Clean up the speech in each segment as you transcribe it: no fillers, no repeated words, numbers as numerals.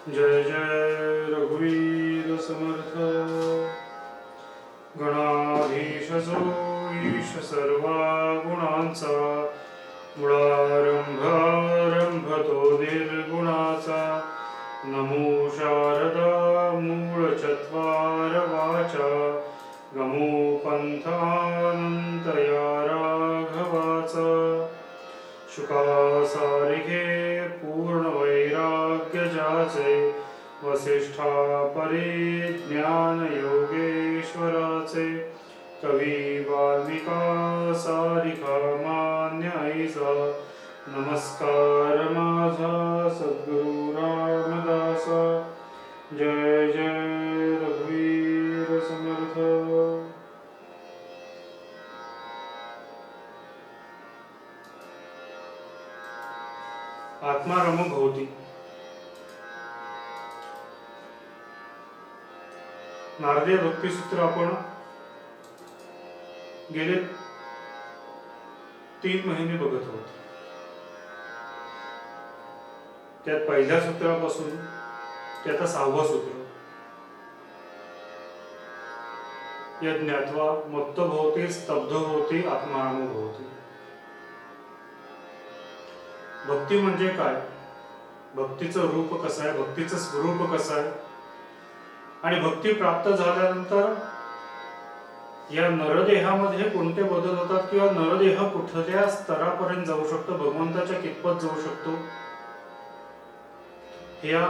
जय जय रघुवीर समर्थ। गणाधीश जो ईश सर्वा गुणांचा, मुळारंभ आरंभ तो निर्गुणाचा। नमो शारदा मूळ चत्वार वाचा, गमो पंथ अनंत या राघवाचा। शुकासारिखे पूर्ण वैराग्य जाचे, वसिष्ठा परिज्ञान योगेश्वराचे। कवी वाल्मिका सारिखा मान्य ऐसा, नमस्कार माझा सद्गुरु रामदासा। जय जय रघुवीर समर्थ। आत्मारमो भवती। नारदीय भक्तिसूत्र आपण गेले 3 महिने बघत आहोत। त्यात पहिल्या सूत्रापासून ते आता 6वं सूत्र, यज्ञात्वा मत्त भवती स्तब्ध होती आत्मारमो भवती। भक्ती म्हणजे काय, भक्तीचं रूप कसं आहे, भक्तीचं स्वरूप कसं आहे, आणि भक्ती प्राप्त झाल्यानंतर या नरदेहामध्ये कोणते बदल होतात, किंवा नरदेह कुठल्या स्तरापर्यंत जाऊ शकतो, भगवंताच्या कितपत जाऊ शकतो, या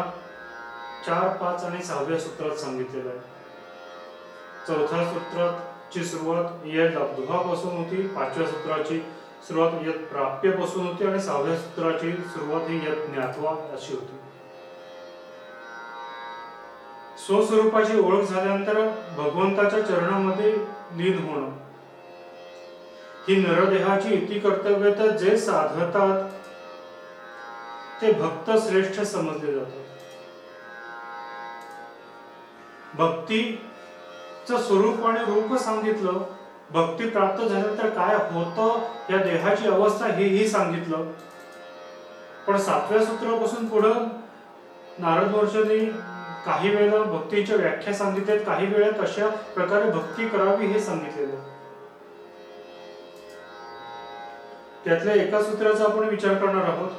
4, 5 आणि 6व्या सूत्रात सांगितलेलं आहे। 4थ्या सूत्राची सुरुवात यद अब्दुहापासून होती, 5व्या सूत्राची सुरुवात यद प्राप्यपासून होती, आणि 6व्या सूत्राची सुरुवात ही यद ज्ञात्वा अशी होती। स्वस्वरूपाची ओळख झाल्यानंतर भगवंताच्या चरणामध्ये लीन होणं, ही नरदेहाची इति कर्तव्य तर जे साधतात ते भक्त श्रेष्ठ समजले जातात। भक्तीचं स्वरूप आणि रूप सांगितलं, भक्ती प्राप्त झाल्यानंतर काय होतं, या देहाची अवस्था हेही सांगितलं। पण 7व्या सूत्रापासून पुढं नारद महर्षींनी काही वेळा भक्तीच्या व्याख्या सांगितल्यात, काही वेळा कशा प्रकारे भक्ती करावी हे सांगितलेलं। त्यातल्या एका सूत्राचा आपण विचार करणार आहोत,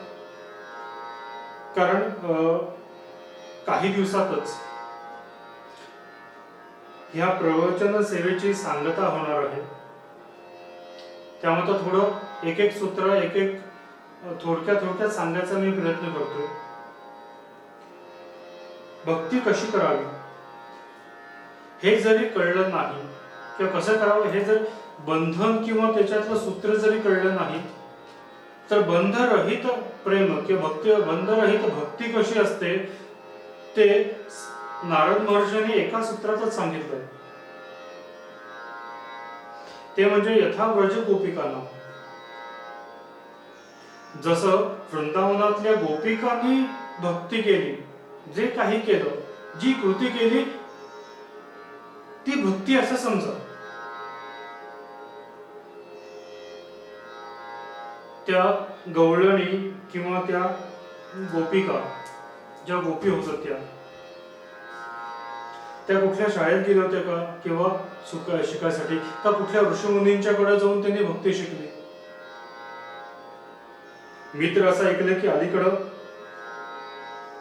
कारण काही दिवसातच ह्या प्रवचन सेवेची सांगता होणार आहे। त्यामुळे थोडं एक एक सूत्र एक एक थोडक्यात सांगायचा मी प्रयत्न करतोय। भक्ती कशी करावी हे जरी कळलं नाही, किंवा कसं करावं हे जर बंधन किंवा त्याच्यातलं सूत्र जरी कळलं नाही, तर बंधरहित प्रेम किंवा भक्ती, बंधरहित भक्ती कशी असते ते नारद महर्षींनी एका सूत्रातच सांगितलंय। ते म्हणजे यथा व्रज गोपिकांना, जसं वृंदावनातल्या गोपिकांनी भक्ती केली, जे काही केलं, जी कृती केली ती भक्ती असं समजा। त्या गवळणी किंवा त्या गोपिका, ज्या गोपी होतात त्या कुठल्या शाळेत गेल्या होत्या का, किंवा शिकायसाठी का कुठल्या ऋषीमुनींच्याकडे जाऊन त्यांनी भक्ती शिकली? मी तर असं ऐकलं की अलीकडं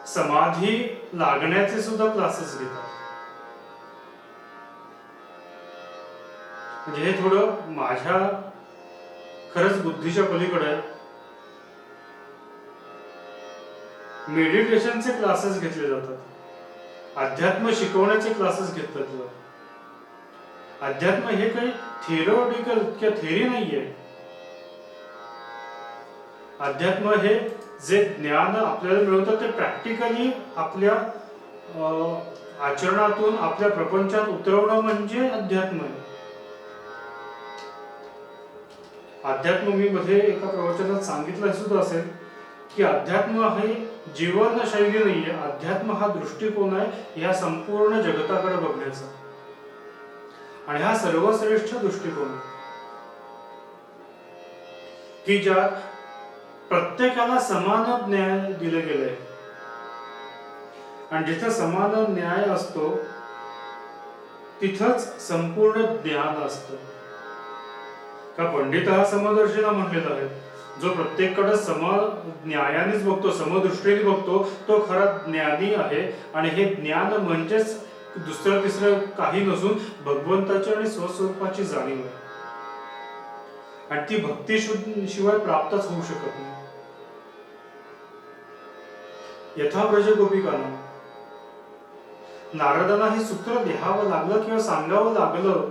समाधी लागण्याचे सुद्धा क्लासेस घेतात। म्हणजे हे थोडं माझ्या खरंच बुद्धीच्या पलीकडे आहे। मेडिटेशनचे क्लासेस घेतले जातात, अध्यात्म शिकवण्याचे क्लासेस घेतले जातात। अध्यात्म हे काही थिअरॉटिकल किंवा थेरी नाहीये। अध्यात्म हे जे ज्ञान आपल्याला मिळवतं ते प्रॅक्टिकली आपल्या आचरणातून आपल्या प्रपंचात उतरवणं म्हणजे अध्यात्म आहे। अध्यात्म मी मध्ये एका प्रवचनात सांगितलं सुद्धा असेल की अध्यात्म हे जीवनशैली नाहीये, अध्यात्म हा दृष्टिकोन आहे या संपूर्ण जगताकडे बघण्याचा, आणि हा सर्वश्रेष्ठ दृष्टिकोन आहे की ज्यात प्रत्येकाला समान ज्ञान दिले गेले आणि जिथे समान न्याय असतो तिथंच संपूर्ण ज्ञान असतं. का पंडित हा समदर्शीला म्हटलेला आहे. जो प्रत्येककडे सम न्यायानेच बघतो, समदृष्टीने बघतो, तो खरा ज्ञानी आहे. आणि हे ज्ञान म्हणजेच दुसरं तिसरं काही नसून भगवंताची आणि स्वस्वरूपाची जाणीव आहे. आणि ती भक्ती शिवाय प्राप्तच होऊ शकत नाही. यथा ब्रज गोपिकांना नारदांना हे सूत्र लिहावं लागलं किंवा सांगावं लागलं,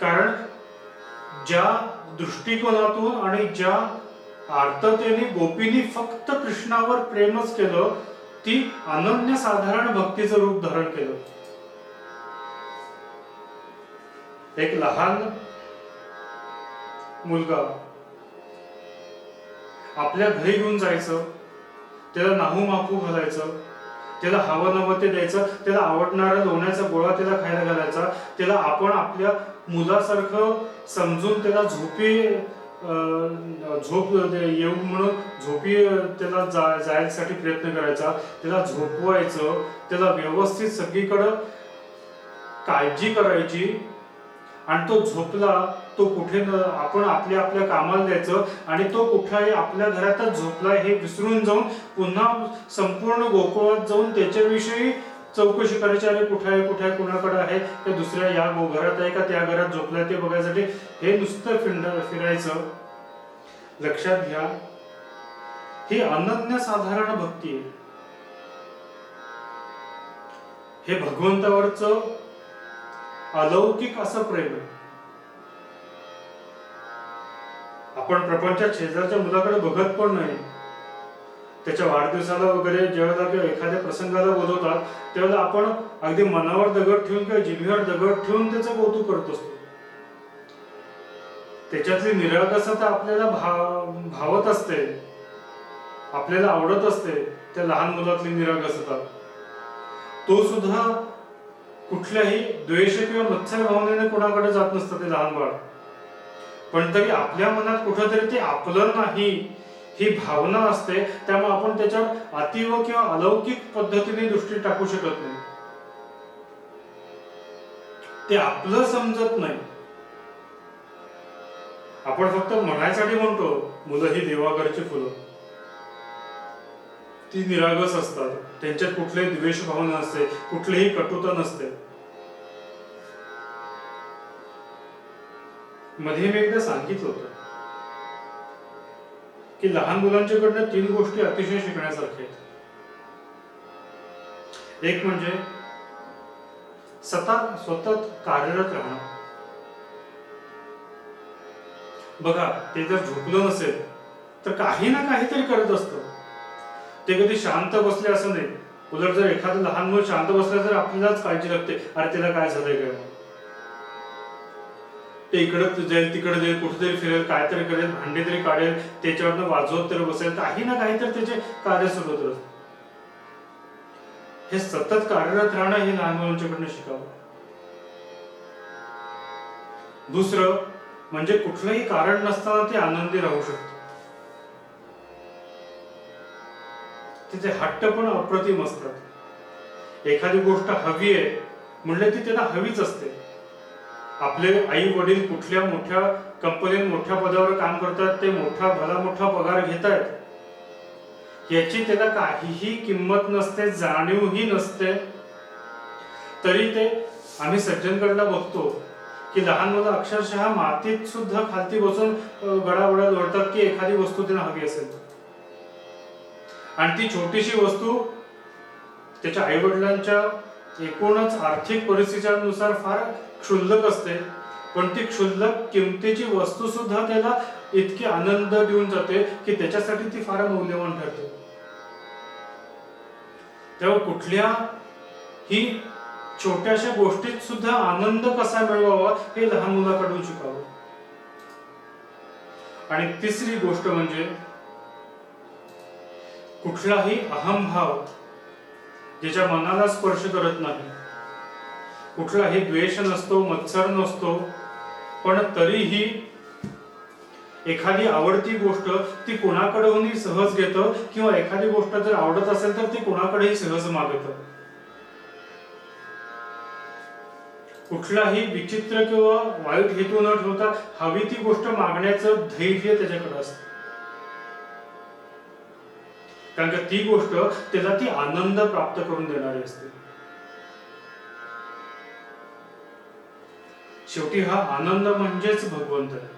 कारण ज्या दृष्टिकोनातून आणि ज्या आर्ततेने गोपींनी फक्त कृष्णावर प्रेमच केलं, ती अनन्यसाधारण भक्तीचं रूप धारण केलं. एक लहान मुलगा आपल्या घरी घेऊन जायचं, त्याला नाहू माफू घालायचं, त्याला हवं नवं ते द्यायचं, त्याला आवडणारा लोण्याचा गोळा त्याला खायला घालायचा, त्याला आपण आपल्या मुलासारखं समजून त्याला झोप येऊ म्हणून झोपी त्याला जायसाठी प्रयत्न करायचा, त्याला झोपवायचं, त्याला व्यवस्थित सगळीकडं काळजी करायची. आणि तो झोपला, तो कुठे आपण आपल्या आपल्या कामाला द्यायचं, आणि तो कुठे आपल्या घरातच झोपला हे विसरून जाऊन पुन्हा संपूर्ण गोकुळात जाऊन त्याच्याविषयी चौकशी करायची. अरे कुठे आहे, कुठे आहे, कुणाकडे आहे, त्या दुसऱ्या या घरात आहे का त्या घरात झोपलाय ते बघायसाठी हे नुसतं फिरायचं. लक्षात घ्या, ही अनन्यसाधारण भक्ती आहे. हे भगवंतावरचं अलौकिक असं प्रेम आहे. आपण प्रपंचात शेजारच्या मुलाकडे बघत पण नाही. त्याच्या वाढदिवसाला वगैरे जेव्हा किंवा एखाद्या प्रसंगाला बोलवतात तेव्हा आपण अगदी मनावर दगड ठेवून किंवा जिभेवर दगड ठेवून त्याचं कौतुक करत असतो. त्याच्यातली निरागसता आपल्याला भावत असते, आपल्याला आवडत असते. त्या लहान मुलातली निरागसता तो सुद्धा कुठल्याही द्वेष किंवा मत्सर भावनेने कोणाकडे जात नसतं ते लहान बाळ. पण तरी आपल्या मनात कुठंतरी ते आपलं नाही ही भावना असते. त्यामुळे आपण त्याच्यावर अतीव किंवा अलौकिक पद्धतीने दृष्टी टाकू शकत नाही. ते आपलं समजत नाही. आपण फक्त म्हणायसाठी म्हणतो मुलं ही देवाघरची फुलं. ती निरागस असतात, त्यांच्यात कुठलेही द्वेष भावना नसते, कुठलीही कटुता नसते. मध्ये मी एकदा सांगितलं होतं की लहान मुलांच्याकडनं 3 गोष्टी अतिशय शिकण्यासारख्या आहेत. एक म्हणजे सतत कार्यरत राहणं. बघा, ते जर झोपलं नसेल तर काही ना काहीतरी करत असतं. ते कधी शांत बसले असं नाही. उलट जर एखादं लहान मुलं शांत बसलं तर आपल्यालाच काळजी लागते, अरे त्याला काय झालंय काय. ते इकडं जाईल तिकडे जाईल, कुठेतरी फिरेल, काय तरी करेल, भांडे तरी काढेल, त्याच्यावरनं वाजवत तरी बसेल, काही ना काहीतरी त्याचे कार्य सुरू होत. हे सतत कार्यरत राहणं हे लहान मुलांच्याकडनं शिकावं. दुसरं म्हणजे कुठलंही कारण नसताना ते आनंदी राहू शकतो. तिचे हट्ट पण अप्रतिम असतात. एखादी गोष्ट हवी आहे म्हणलं ती त्यांना हवीच असते. आपले आई वडील कुठल्या मोठ्या कंपनीत मोठ्या पदावर काम करतात, ते भला मोठा पगार घेत आहेत, याची त्याला काहीही किंमत नसते, जाणीवही नसते. तरी ते आम्ही सज्जनकडला बघतो की लहान मुलं अक्षरशः मातीत सुद्धा खालती बसून गडाबडा लोळतात की एखादी वस्तू त्यांना हवी असेल. आणि ती छोटीशी वस्तू त्याच्या आई वडिलांच्या एकूणच आर्थिक परिस्थितीनुसार फार क्षुल्लक असते, पण ती क्षुल्लक किमतीची वस्तू सुद्धा त्याला इतकी आनंद देऊन जाते की त्याच्यासाठी ती फार मौल्यवान ठरते. तेव्हा कुठल्याही छोट्याशा गोष्टीत सुद्धा आनंद कसा मिळवावा हे लहान मुलाकडून शिकावं. आणि तिसरी गोष्ट म्हणजे कुठलाही अहंभाव ज्याच्या मनाला स्पर्श करत नाही, कुठलाही द्वेष नसतो, मत्सर नसतो, पण तरीही एखादी आवडती गोष्ट ती कोणाकडूनही सहज घेतं, किंवा एखादी गोष्ट जर आवडत असेल तर ती कोणाकडेही सहज मागतं. कुठलाही विचित्र किंवा वाईट हेतू न ठेवता हवी ती गोष्ट मागण्याचं धैर्य त्याच्याकडे असतं. कारण का ती गोष्ट त्याला ती आनंद प्राप्त करून देणारी असते. शेवटी हा आनंद म्हणजेच भगवंत आहे.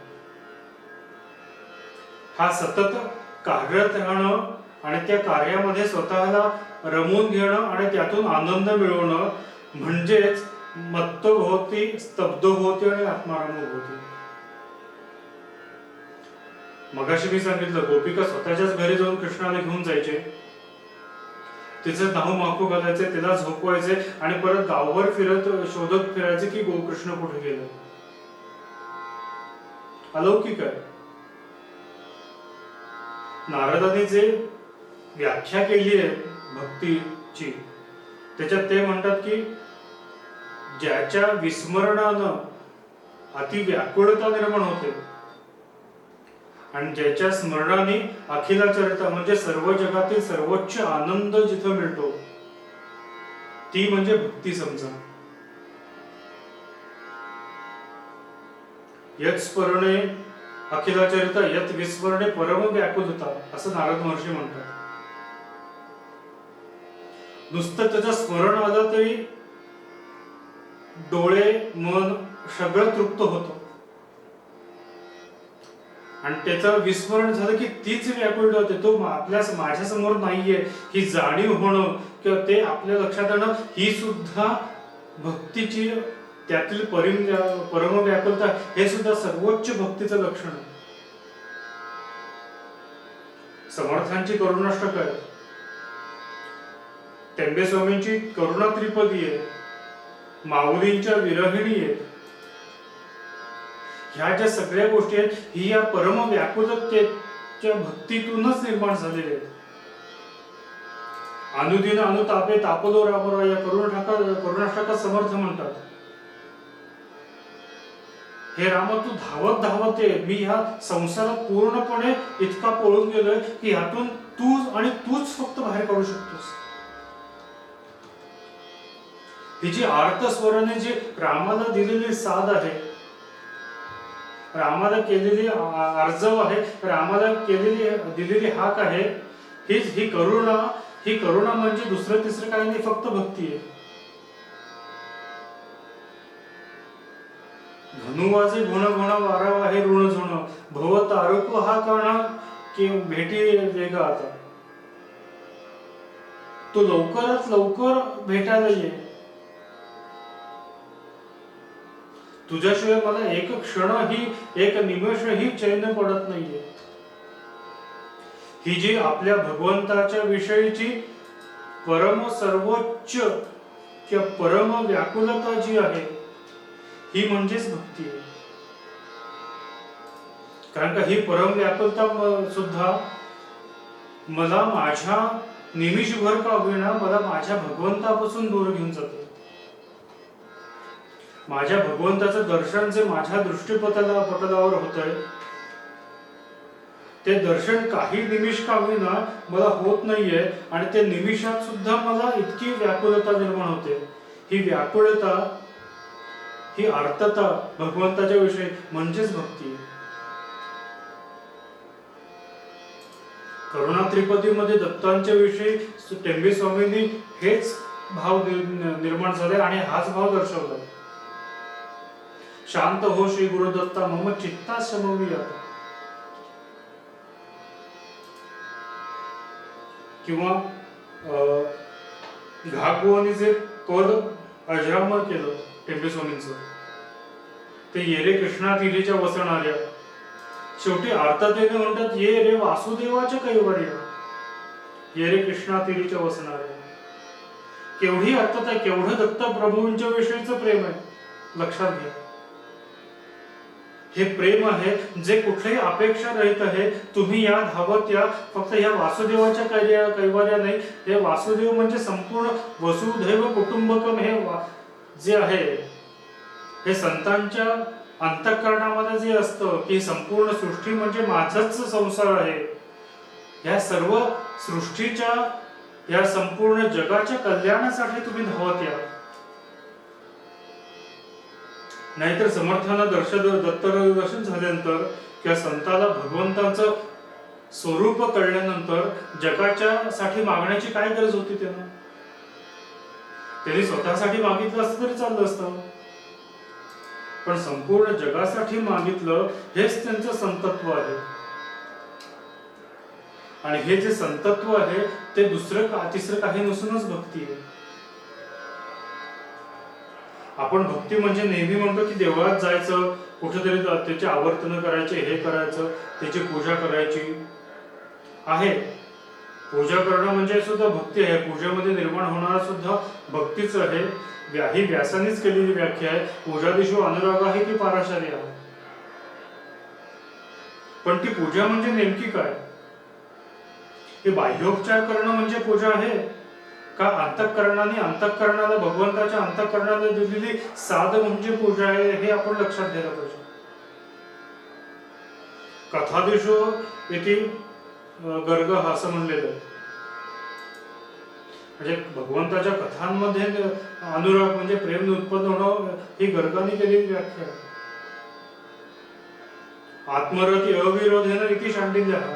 हा सतत कार्यरत राहणं आणि त्या कार्यामध्ये स्वतःला रमवून घेणं आणि त्यातून आनंद मिळवणं म्हणजेच मत्त होती, स्तब्ध होती आणि आत्माराम होती. मगाशी मी सांगितलं, गोपिका स्वतःच्याच घरी जाऊन कृष्णाला घेऊन जायचे, तिचं नाव माकू घालायचे, तिला झोपवायचे आणि परत गावभर फिरत शोधत फिरायचे की कृष्ण कुठे गेलं. अलौकिक आहे. नारदांनी जे व्याख्या केली आहे भक्तीची, त्याच्यात ते म्हणतात की ज्याच्या विस्मरणानं अति व्याकुळता निर्माण होते आणि ज्याच्या स्मरणाने अखिलाचरिता म्हणजे सर्व जगातील सर्वोच्च आनंद जिथं मिळतो ती म्हणजे भक्ती. समजा यत स्मरणे अखिलाचरिता यत विस्मरणे परम व्याकुलता असं नारद महर्षी म्हणतात. नुसतं त्याचं स्मरण आलं तरी डोळे मन सगळं तृप्त होतं आणि त्याचं विस्मरण झालं की तीच व्याकुळ होते. तो माझ्या समोर नाहीये ही जाणीव होणं किंवा ते आपल्या लक्षात येणं ही सुद्धा भक्तीची त्यातील परम व्याकुलता हे सुद्धा सर्वोच्च भक्तीचं लक्षण आहे. समर्थांची करुणाष्टक आहे, टेंबे स्वामींची करुणा त्रिपदी आहे, माऊलींच्या विरहिणी आहेत. ह्या ज्या सगळ्या गोष्टी आहेत ही या परम व्याकुलतेच्या भक्तीतूनच निर्माण झालेल्या आहेत. अनुदिन अनुतापे तापलो रामरा या करुणाष्टकात समर्थ म्हणतात, हे राम तू धावत धावत ये, मी ह्या संसारात पूर्णपणे इतका पळून गेलोय की ह्यातून तू आणि तूच फक्त बाहेर काढू शकतोस. ही जी आर्त स्वराने जी रामाला दिलेली साध आहे, रामाला केलेली आर्जव आहे, रामाला दिलेली हाक आहे, ही करुणा म्हणजे दुसरं तिसरं काही नाही, फक्त भक्ती आहे. धनुवाजे गुण गुण वारावा हे ऋण झुण भव तारको हा काणा की भेटी वेगा आता. तो लवकरात लवकर भेटायला ये, तुझ्याशिवाय मला एक क्षणही एक निमेषही चैन पडत नाहीये. ही जी आपल्या भगवंताच्या विषयीची परम सर्वोच्च किंवा परम व्याकुलता जी आहे ही म्हणजेच भक्ती आहे. कारण का ही परम व्याकुलता सुद्धा मला माझ्या निमिषभर का होईना मला माझ्या भगवंतापासून दूर घेऊन जाते. माझ्या भगवंताचं दर्शन जे माझ्या दृष्टीपटलावर होतंय ते दर्शन काही निमिष का होईना मला होत नाहीये आणि त्या निमिषात सुद्धा मला इतकी व्याकुलता निर्माण होते. ही व्याकुलता ही आर्तता भगवंताच्या विषयी म्हणजेच भक्ती. करुणा त्रिपदीमध्ये दत्तांच्या विषयी टेंबे स्वामींनी हेच भाव निर्माण झाले आणि हाच भाव दर्शवला. शांत हो श्री गुरुदत्ता मम चित्ता समवी आता. किंवा घागोनी जे पद अजरामर केलं टेंबे स्वामींचं, ते ये रे कृष्णा तिरीच्या वसणाऱ्या. शेवटी अर्थातेने म्हणतात ये रे वासुदेवाच्या कैवार्या, ये रे कृष्णा तिरीच्या वसणाऱ्या. केवढी अर्थता, केवढं दत्त प्रभूंच्या विषयीचं प्रेम आहे, लक्षात घ्या. हे प्रेम आहे जे कुठल्याही अपेक्षा रहित आहे. तुम्ही या धावत या फक्त या वासुदेवाच्या कैवार्या नाही. हे वासुदेव म्हणजे संपूर्ण वसुधैव कुटुंबकम हे जे आहे हे संतांच्या अंतःकरणामध्ये जे असतं की संपूर्ण सृष्टी म्हणजे माझाच संसार आहे. या सर्व सृष्टीच्या या संपूर्ण जगाच्या कल्याणासाठी तुम्ही धावत या. नाहीतर समर्थांना दत्त दर्शन झाल्यानंतर किंवा संताला भगवंताचं स्वरूप कळल्यानंतर जगाच्या साठी मागण्याची काय गरज होती त्यांना? त्यांनी स्वतःसाठी मागितलं असतं तरी चाललं असतं, पण संपूर्ण जगासाठी मागितलं. हेच त्यांचं संतत्व आहे. आणि हे जे संतत्व आहे ते दुसरं तिसरं काही नसूनच भक्ती आहे. आपण भक्ती म्हणजे नेहमी म्हणतो की देवळात जायचं, कुठेतरी त्याची आवर्तन करायचे, हे करायचं, त्याची पूजा करायची आहे. पूजा करणं म्हणजे सुद्धा भक्ती आहे. पूजेमध्ये निर्माण होणारा सुद्धा भक्तीच आहे. ही व्यासानेच केलेली व्याख्या आहे. पूजादिशो अनुराग आहे की पाराशर्य आहे. पण ती पूजा म्हणजे नेमकी काय? हे बाह्योपचार करणं म्हणजे पूजा आहे का अंतःकरणाला भगवंताच्या अंतःकरणाला दिलेली साध म्हणजे पूजा आहे? हे आपण लक्षात घ्यायला पाहिजे. कथादिशो इति गर्ग असं म्हणलेलं आहे. म्हणजे भगवंताच्या कथांमध्ये अनुराग म्हणजे प्रेम उत्पन्न होणं ही गर्गाने केलेली व्याख्या आहे. आत्मरती अविरोधेन इति शांडिल्यः.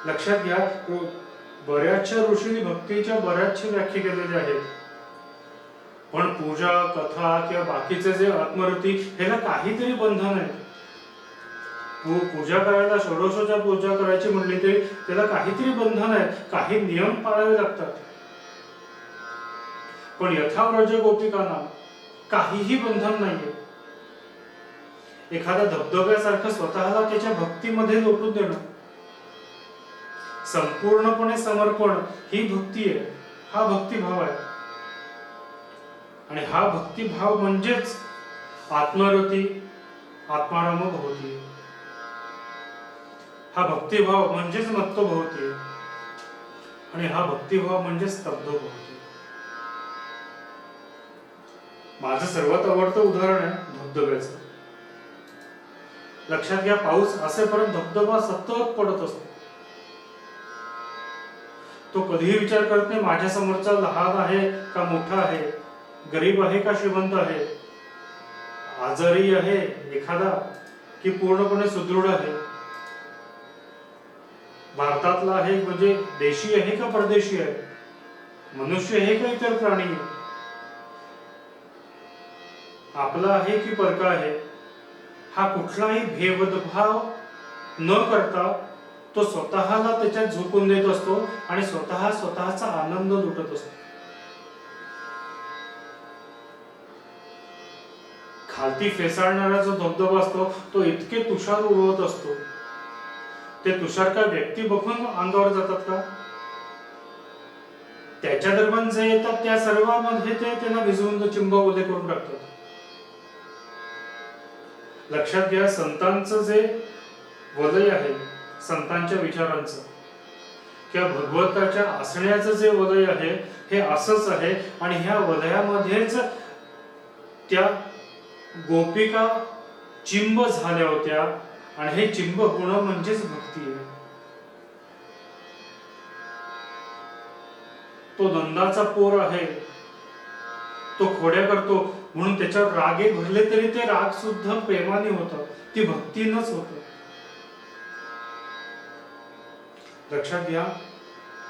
लक्षात घ्या, बऱ्याचशा ऋषींनी भक्तीच्या बऱ्याचशा व्याख्या केलेल्या आहेत. पण पूजा, कथा किंवा बाकीचे जे आत्मरती ह्याला काहीतरी बंधन आहे. पूजा करायला, षोडशोपचार पूजा करायची म्हणली तरी त्याला काहीतरी बंधन आहे, काही नियम पाळावे लागतात. पण यथाव्रज गोपिकांना काहीही बंधन नाहीये. एखाद्या धबधब्यासारखं स्वतःला त्याच्या भक्तीमध्ये लोटून देणं, संपूर्णपणे समर्पण ही भक्ती आहे. हा भक्तिभाव आहे. आणि हा भक्तिभाव म्हणजेच आत्मरती, आत्माराम भवती. हा भक्तिभाव म्हणजेच मत्तो भवती. आणि हा भक्तिभाव म्हणजे स्तब्ध भवती. माझं सर्वात आवडतं उदाहरण आहे धबधब्याचं. लक्षात घ्या, पाऊस असेपर्यंत धबधबा सतत पडत असतो. तो कधीही विचार करत नाही माझ्या समोरचा लहान आहे का मोठा आहे, गरीब आहे का श्रीमंत आहे, आजारी आहे एखादा की पूर्णपणे सुदृढ आहे, भारतातला आहे म्हणजे देशी आहे का परदेशी आहे, मनुष्य आहे का इतर प्राणी आहे, आपला आहे की परका आहे. हा कुठलाही भेदभाव न करता तो स्वतःला त्याच्यात झोकून देत असतो आणि स्वतःचा आनंद लुटत असतो. खालती फेसाळणारा जो धबधबा असतो तो इतके तुषार उडवत असतो. ते तुषार का व्यक्ती बघून अंगावर जातात का? त्याच्या दरम्यान जे येतात त्या सर्वांमध्ये ते त्यांना भिजवून चिंबावले करून टाकतात. लक्षात घ्या, संतांचं जे वलय आहे, संतांच्या विचारांचं किंवा भगवंताच्या असण्याचं जे वलय आहे हे असंच आहे. आणि ह्या वलयामध्येच त्या गोपिका चिंब झाल्या होत्या. आणि हे चिंब होणं म्हणजेच भक्ती आहे. तो नंदाचा पोर आहे, तो खोड्या करतो म्हणून त्याच्यावर रागे भरले तरी ते राग सुद्धा प्रेमाने होतं, ती भक्तीनच होतं. लक्षात घ्या,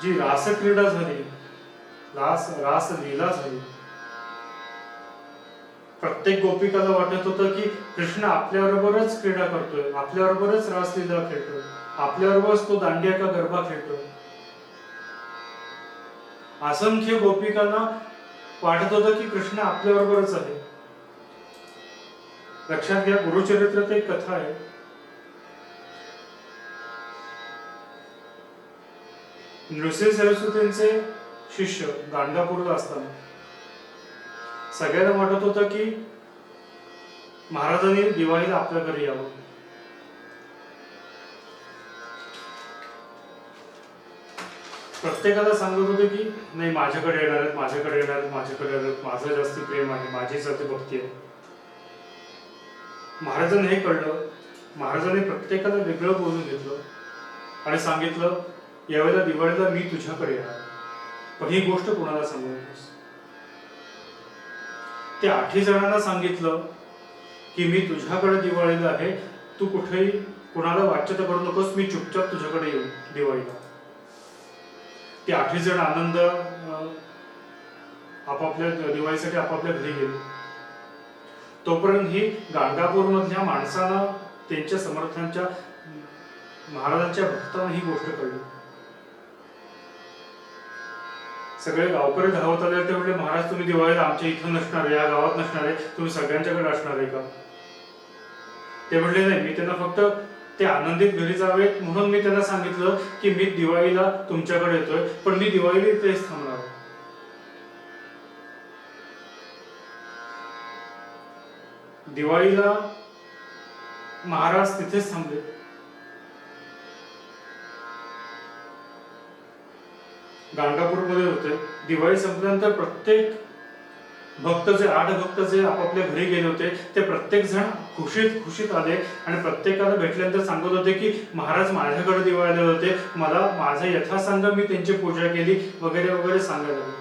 जी रासक्रीडा झाली, रासलीला झाली, प्रत्येक गोपिकाला वाटत होतं की कृष्ण आपल्याबरोबरच क्रीडा करतोय, आपल्याबरोबरच रासलीला खेळतोय, आपल्याबरोबरच तो दांडिया का गरबा खेळतोय. असंख्य गोपिकांना वाटत होतं की कृष्ण आपल्याबरोबरच आहे. लक्षात घ्या, गुरुचरित्रात एक कथा आहे. नृसिंह सरस्वतींचे शिष्य गाणगापूरला असताना सगळ्यांना वाटत होतं की महाराजांनी दिवाळीला आपल्या घरी यावं. प्रत्येकाला सांगत होते की नाही, माझ्याकडे येणार आहेत, माझ्याकडे येणार आहेत, माझ्याकडे येणार आहेत, माझं जास्त प्रेम आहे, माझी जास्त भक्ती आहे. महाराजांना हे कळलं. महाराजांनी प्रत्येकाला वेगळं बोलून घेतलं आणि सांगितलं, यावेळेला दिवाळीला मी तुझ्याकडे येणार, पण ही गोष्ट कोणाला सांगू नकोस. त्या 8 जणांना सांगितलं की मी तुझ्याकडे दिवाळीला आहे, तू कुठेही कुणाला वाच्यता करू नकोस, मी चुपचाप तुझ्याकडे येऊ दिवाळीला. ते 8 जण आनंद आपापल्या दिवाळीसाठी आपापल्या घरी गेले. तोपर्यंत ही गाणगापूर मधल्या माणसांना, त्यांच्या समर्थांच्या, महाराजांच्या भक्तांना ही गोष्ट कळली. सगळे गावकरी धावत आले. ते म्हणले, महाराज तुम्ही दिवाळीला आमच्या इथं नसणार आहे, या गावात नसणार आहे, तुम्ही सगळ्यांच्याकडे असणार आहे का? ते म्हणले, नाही, मी त्यांना फक्त ते आनंदित घरी जावेत म्हणून मी त्यांना सांगितलं की मी दिवाळीला तुमच्याकडे येतोय, पण मी दिवाळीला इथेच थांबणार. दिवाळीला महाराज तिथेच थांबले. गाणगापूरमध्ये होते. दिवाळी संपल्यानंतर प्रत्येक भक्त जे 8 भक्त जे आपापल्या घरी गेले होते ते प्रत्येक जण खुशीत आले आणि प्रत्येकाला भेटल्यानंतर सांगत होते की महाराज माझ्याकडे दिवाळीला होते, मला माझा यथासांग मी त्यांची पूजा केली वगैरे वगैरे सांगायला लागले.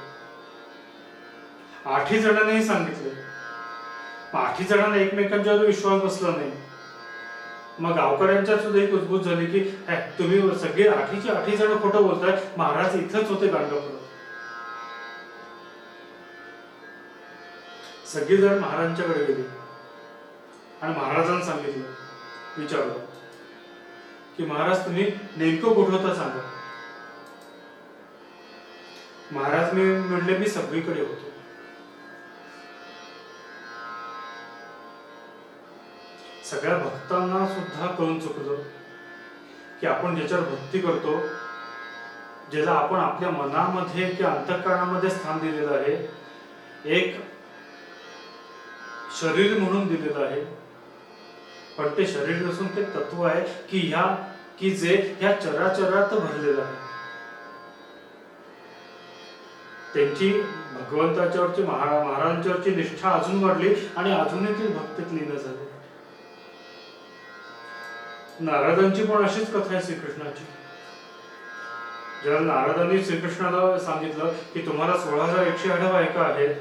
8 जणांनाही सांगितलं. 8 जणांना एकमेकांच्यावर विश्वास बसला नाही. मग गावकऱ्यांच्या सुद्धा एक कुजबूज झाली की तुम्ही सगळे 8 जण खोटं बोलताय, महाराज इथंच होते गाणगापुरात. सगळी जण महाराजांच्याकडे गेली आणि महाराजांना सांगितलं, विचारलं की महाराज तुम्ही नेमकं कुठं होता सांगा. महाराज मी म्हणले, मी सगळीकडे होतो. सगळ्या भक्तांना सुद्धा कळून चुकलं की आपण ज्याच्यावर भक्ती करतो, ज्याला आपण आपल्या मनामध्ये किंवा अंतःकरणामध्ये स्थान दिलेलं आहे, एक शरीर म्हणून दिलेलं आहे, पण ते शरीर नसून ते तत्व आहे की जे ह्या चराचरात भरलेलं आहे. त्यांची भगवंताच्यावरची, महाराजांच्यावरची निष्ठा अजून वाढली आणि अजूनही ते भक्तीत लीन झाले. नारदांची पण अशीच कथा आहे श्रीकृष्णाची. जेव्हा नारदांनी श्रीकृष्णाला सांगितलं की तुम्हाला 16,108 बायका आहेत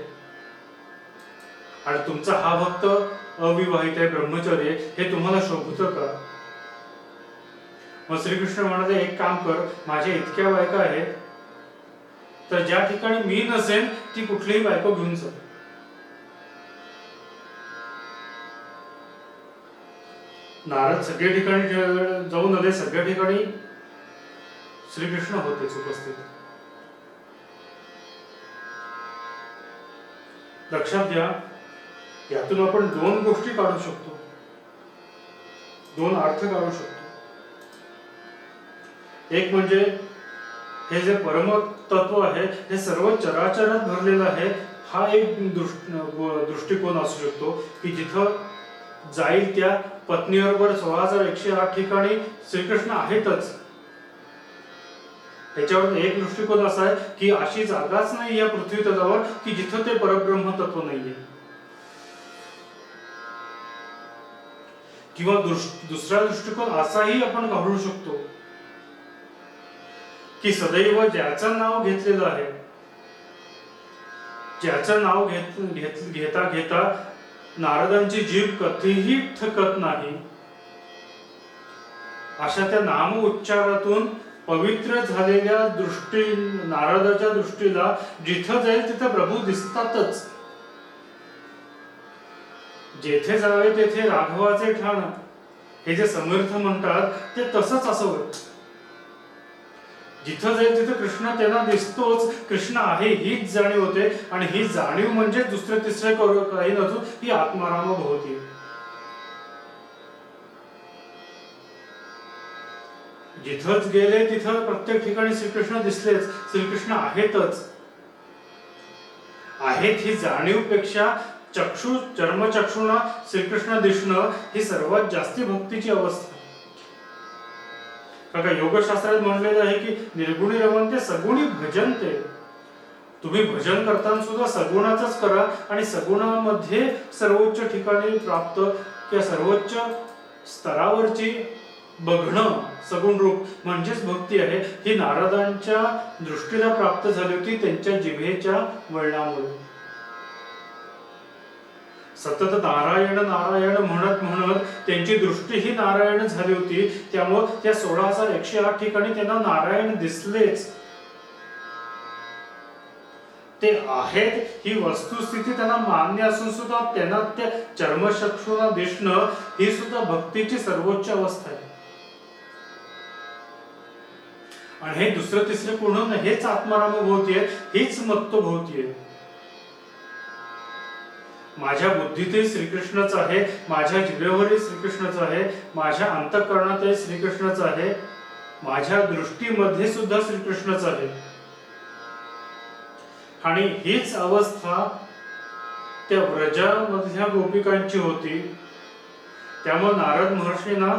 आणि तुमचा हा भक्त अविवाहित आहे, ब्रह्मचारी आहे, हे तुम्हाला शोभतं का? मग श्रीकृष्ण म्हणाले, एक काम कर, माझ्या इतक्या बायका आहेत, तर ज्या ठिकाणी मी नसेन ती कुठलीही बायको घेऊन जा. नारद सगळ्या ठिकाणी जाऊन आले. सगळ्या ठिकाणी श्रीकृष्ण होतेच उपस्थित. लक्षात घ्या, यातून आपण 2 गोष्टी काढू शकतो, 2 अर्थ काढू शकतो. एक म्हणजे हे जे परमतत्व आहे हे सर्व चराचरात भरलेलं आहे, हा एक दृष्टिकोन असू शकतो की जिथं जाईल त्या पत्नीबरोबर 16,108 ठिकाणी श्रीकृष्ण आहेतच. याच्यावर एक दृष्टिकोन असा आहे की अशी जागाच नाही या पृथ्वी तलावर की जिथं ते परब्रह्म तत्व नाहीये. किंवा दुसरा दृष्टिकोन असाही आपण काढू शकतो की सदैव ज्याचं नाव घेतलेलं आहे, ज्याचं नाव घेता घेता नारदांची जीभ कधीही थकत नाही, अशा त्या नाम उच्चारातून पवित्र झालेल्या नारदाच्या दृष्टीला जिथं जाईल तिथं प्रभू दिसतातच. जेथे जावे तेथे राघवाचे ठाण, हे जे समर्थ म्हणतात ते तसंच असावं. जिथं जाईल तिथं कृष्ण त्यांना दिसतोच, कृष्ण आहे हीच जाणीव होते. आणि ही जाणीव म्हणजे दुसरे तिसरे काही नसून ही आत्माराम भवती. जिथंच गेले तिथं प्रत्येक ठिकाणी श्रीकृष्ण दिसलेच, श्रीकृष्ण आहेतच. आहेत ही जाणीवपेक्षा चर्मचक्षुणा श्रीकृष्ण दिसणं ही सर्वात जास्ती भक्तीची अवस्था. कारण योगशास्त्रात म्हणलेलं आहे की निर्गुणी रमणते सगुणी भजनते. तुम्ही भजन करताना सुद्धा सगुणाचंच करा आणि सगुणामध्ये सर्वोच्च ठिकाणी प्राप्त किंवा सर्वोच्च स्तरावरची बघणं सगुण रूप म्हणजेच भक्ती आहे. ही नारदांच्या दृष्टीला प्राप्त झाली होती त्यांच्या जिभेच्या वळणामुळे. सतत नारायण नारायण म्हणत म्हणत त्यांची दृष्टी ही नारायण झाली होती. त्यामुळे त्या 16,108 ठिकाणी त्यांना नारायण दिसलेच. ते आहेत ही वस्तुस्थिती त्यांना मान्य असून सुद्धा त्यांना त्या चर्मचक्षुला दिसणं ही सुद्धा भक्तीची सर्वोच्च अवस्था आहे. आणि हे दुसरं तिसरं पूर्ण हेच आत्मारामभोवती आहे, हीच मत्तभोवती आहे. माझ्या बुद्धीतही श्रीकृष्णच आहे, माझ्या जिभेवरही श्रीकृष्णच आहे, माझ्या अंतःकरणातही श्रीकृष्णच आहे, माझ्या दृष्टीमध्ये सुद्धा श्रीकृष्णच आहे. आणि हीच अवस्था त्या व्रजामधल्या गोपिकांची होती. त्यामुळे नारद महर्षींना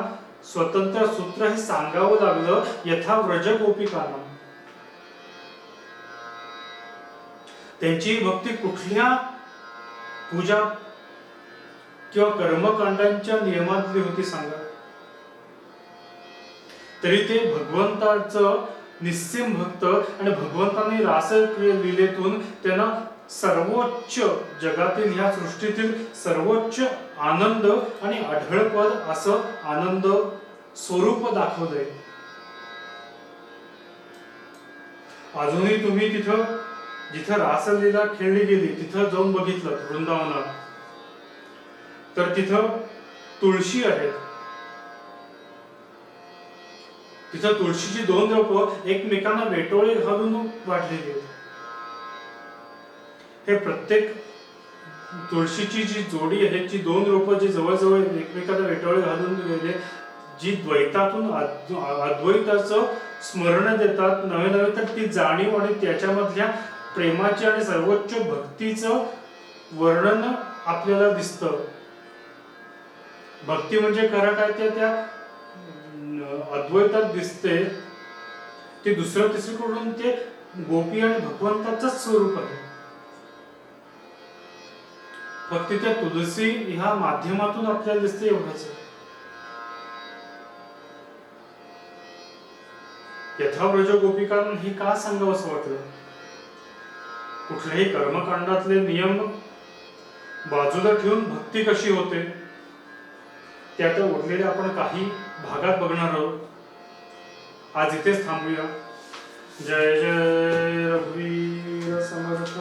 स्वतंत्र सूत्र हे सांगावं लागलं, यथा व्रज गोपिकांना. त्यांची भक्ती कुठल्या पूजा किंवा कर्मकांडांच्या नियमातली होती सांगा. तरी ते भगवंताचं निस्सीम भक्त आणि भगवंतांनी रास लीलेतून त्यांना सर्वोच्च जगातील ह्या सृष्टीतील सर्वोच्च आनंद आणि आढळपद असं आनंद स्वरूप दाखवलंय. अजूनही तुम्ही तिथं जिथं रासलीला खेळली गेली तिथं जाऊन बघितलं वृंदावनात, तर तिथं तुळशी आहेत. तिथं तुळशीची 2 रोपं एकमेकांना वेटोळे घालून वाढलेली आहेत. हे प्रत्येक तुळशीची जी जोडी आहे, जी 2 रोपं जी जवळजवळ एकमेकांना वेटोळे घालून गेले, जी द्वैतातून अद्वैताचं स्मरण देतात नवे नवे, तर ती जाणीव आणि त्याच्यामधल्या प्रेमाची आणि सर्वोच्च भक्तीचं वर्णन आपल्याला दिसतं. भक्ती म्हणजे खरं काय त्या अद्वैतात दिसते. ते दुसरं तिसरीकडून ते गोपी आणि भगवंताचंच स्वरूप आहे. फक्त त्या तुलसी ह्या माध्यमातून आपल्याला दिसते एवढंच. यथाव्रज गोपिकांना हे का सांगावं असं वाटलं? कुठल्याही कर्मकांडातले नियम बाजूला ठेवून भक्ती कशी होते ते आता उरलेल्या आपण काही भागात बघणार आहोत. आज इथेच थांबूया. जय जय रघुवीर समर्थ.